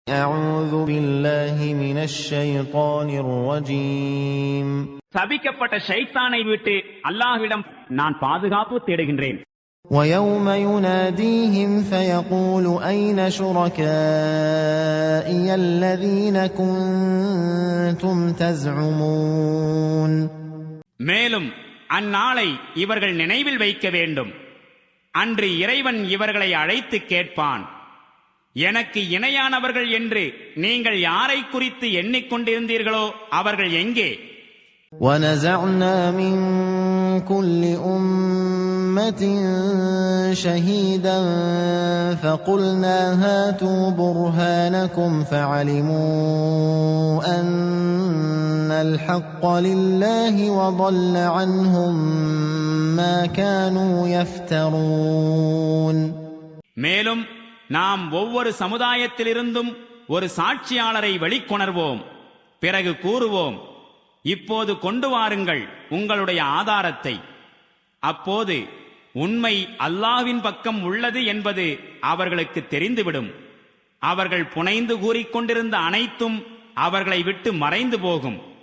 أعوذ بالله من الشيطان الرجيم. சபிக்கப்பட்ட ஷைத்தானை விட்டு அல்லாஹ்விடம் நான் பாதுகாப்பு தேடுகின்றேன். ويوم يناديهم فيقول أين شركائي الذين كنتم تزعمون. மேலும் அந்நாளை இவர்கள் நினைவில் வைக்க வேண்டும். அன்று இறைவன் இவர்களை அழைத்து கேட்பான், எனக்கு இணையானவர்கள் என்று நீங்கள் யாரை குறித்து எண்ணிக்கொண்டிருந்தீர்களோ அவர்கள் எங்கே? وَنَزَعْنَا مِن كُلِّ أُمَّةٍ شَهِيدًا فَقُلْنَا هَاتُوا بُرْهَانَكُمْ فَعَلِمُوا أَنَّ الْحَقَّ لِلَّهِ وَضَلَّ عَنْهُم مَّا كَانُوا يَفْتَرُونَ. மேலும் நாம் ஒவ்வொரு சமுதாயத்திலிருந்தும் ஒரு சாட்சியாளரை வெளிக்கொணர்வோம். பிறகு கூறுவோம், இப்போது கொண்டு வாருங்கள் உங்களுடைய ஆதாரத்தை. அப்போது உண்மை அல்லாஹ்வின் பக்கம் உள்ளது என்பது அவர்களுக்கு தெரிந்துவிடும். அவர்கள் புனைந்து கூறிக்கொண்டிருந்த அனைத்தும் அவர்களை விட்டு மறைந்து போகும்.